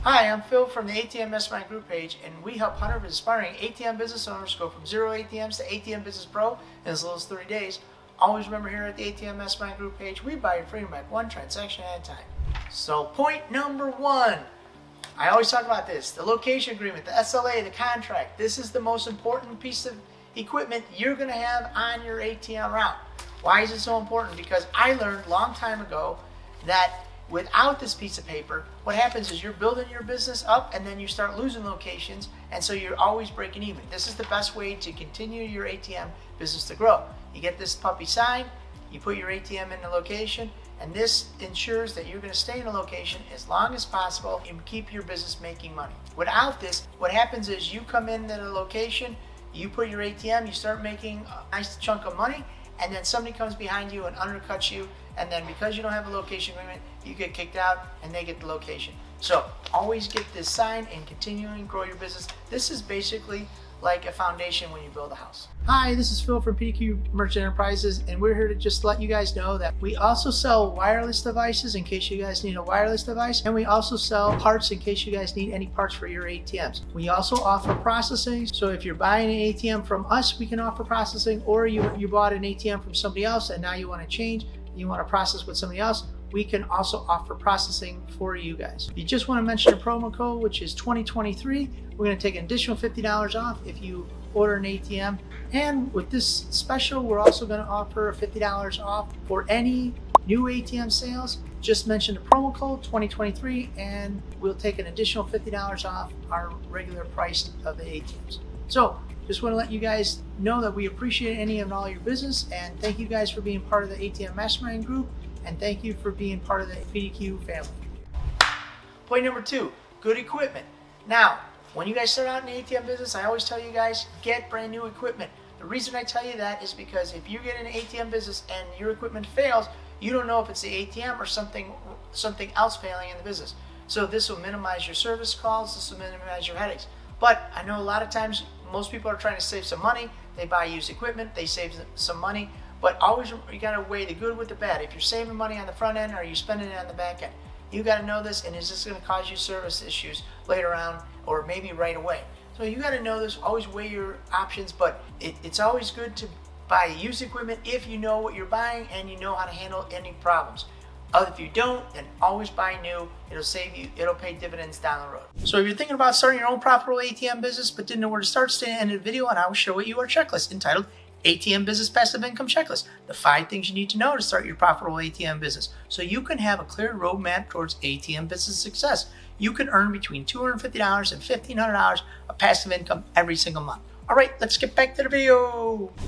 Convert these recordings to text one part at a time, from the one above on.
Hi, I'm Phil from the ATM Mastermind group page, and we help hundreds of aspiring ATM business owners go from 0 ATMs to ATM Business Pro in as little as 30 days. Always remember, here at the ATM Mastermind group page, we buy your freedom back one transaction at a time. So point number one, I always talk about this, the location agreement, the SLA, the contract. This is the most important piece of equipment you're going to have on your ATM route. Why is it so important? Because I learned a long time ago that without this piece of paper, what happens is you're building your business up and then you start losing locations, and so you're always breaking even. This is the best way to continue your ATM business to grow. You get this puppy sign, you put your ATM in the location, and this ensures that you're going to stay in a location as long as possible and keep your business making money. Without this, what happens is you come into the location, you put your ATM, you start making a nice chunk of money, and then somebody comes behind you and undercuts you, and then because you don't have a location agreement, you get kicked out and they get the location. So always get this sign and continuing to grow your business. This is basically like a foundation when you build a house. Hi, this is Phil from PDQ Merchant Enterprises, and we're here to just let you guys know that we also sell wireless devices in case you guys need a wireless device, and we also sell parts in case you guys need any parts for your ATMs. We also offer processing, so if you're buying an ATM from us, we can offer processing, or you bought an ATM from somebody else and now you want to change, you want to process with somebody else, we can also offer processing for you guys. If you just want to mention a promo code, which is 2023, we're going to take an additional $50 off if you order an ATM. And with this special, we're also going to offer $50 off for any new ATM sales. Just mention the promo code 2023 and we'll take an additional $50 off our regular price of the ATMs. So just want to let you guys know that we appreciate any and all your business, and thank you guys for being part of the ATM Mastermind group, and thank you for being part of the PDQ family. Point number two, good equipment. Now, when you guys start out in the ATM business, I always tell you guys, get brand new equipment. The reason I tell you that is because if you get in an ATM business and your equipment fails, you don't know if it's the ATM or something else failing in the business. So this will minimize your service calls, this will minimize your headaches. But I know a lot of times most people are trying to save some money. They buy used equipment, they save some money, but always you gotta weigh the good with the bad. If you're saving money on the front end, or are you spending it on the back end? You gotta know this, and is this gonna cause you service issues later on, or maybe right away? So you gotta know this, always weigh your options, but it's always good to buy used equipment if you know what you're buying and you know how to handle any problems. If you don't, then always buy new. It'll save you, it'll pay dividends down the road. So if you're thinking about starting your own profitable ATM business but didn't know where to start, stay in the video and I will show you our checklist entitled ATM Business Passive Income Checklist, the 5 things you need to know to start your profitable ATM business, so you can have a clear roadmap towards ATM business success. You can earn between $250 and $1,500 of passive income every single month. All right, let's get back to the video.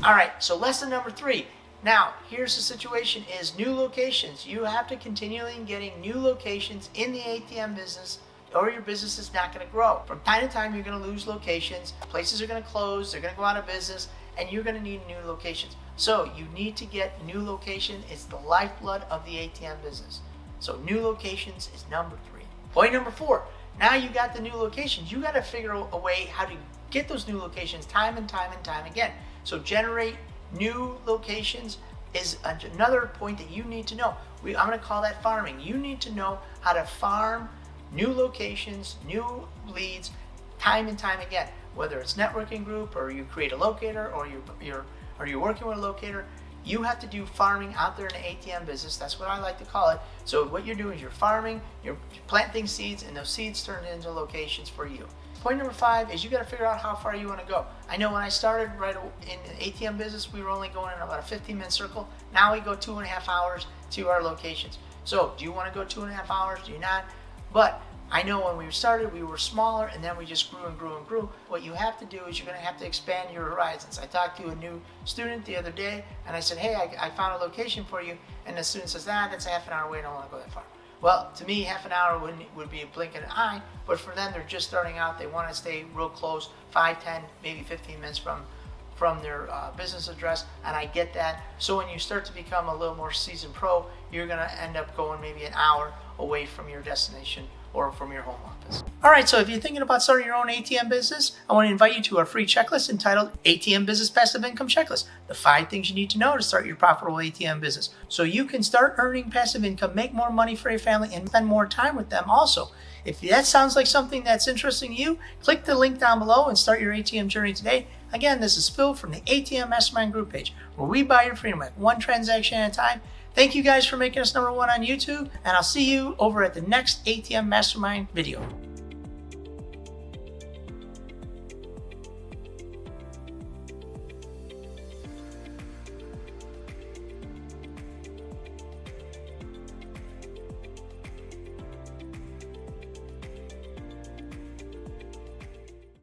All right, so lesson number 3. Now, here's the situation is new locations. You have to continually getting new locations in the ATM business, or your business is not going to grow. From time to time, you're going to lose locations. Places are going to close. They're going to go out of business, and you're going to need new locations. So you need to get new location. It's the lifeblood of the ATM business. So new locations is number 3. Point number 4. Now you got the new locations. You got to figure a way how to get those new locations time and time and time again. So generate new locations is another point that you need to know. I'm going to call that farming. You need to know how to farm new locations, new leads, time and time again. Whether it's networking group, or you create a locator, or you're working with a locator, you have to do farming out there in the ATM business. That's what I like to call it. So what you're doing is you're farming, you're planting seeds, and those seeds turn into locations for you. Point number 5 is you got to figure out how far you want to go. I know when I started right in the ATM business, we were only going in about a 15-minute circle. Now we go 2.5 hours to our locations. So do you want to go 2.5 hours? Do you not? But I know when we started, we were smaller, and then we just grew and grew and grew. What you have to do is you're going to have to expand your horizons. I talked to a new student the other day, and I said, hey, I found a location for you. And the student says, that's a half an hour away, I don't want to go that far. Well, to me, half an hour would be a blink of an eye, but for them, they're just starting out. They want to stay real close, 5, 10, maybe 15 minutes from their business address, and I get that. So when you start to become a little more seasoned pro, you're going to end up going maybe an hour away from your destination or from your home office. All right, so if you're thinking about starting your own ATM business, I want to invite you to our free checklist entitled ATM Business Passive Income Checklist, the 5 things you need to know to start your profitable ATM business, so you can start earning passive income, make more money for your family, and spend more time with them also. If that sounds like something that's interesting to you, click the link down below and start your ATM journey today. Again, this is Phil from the ATM Mastermind group page, where we buy your freedom at one transaction at a time. Thank you guys for making us #1 on YouTube, and I'll see you over at the next ATM Mastermind video.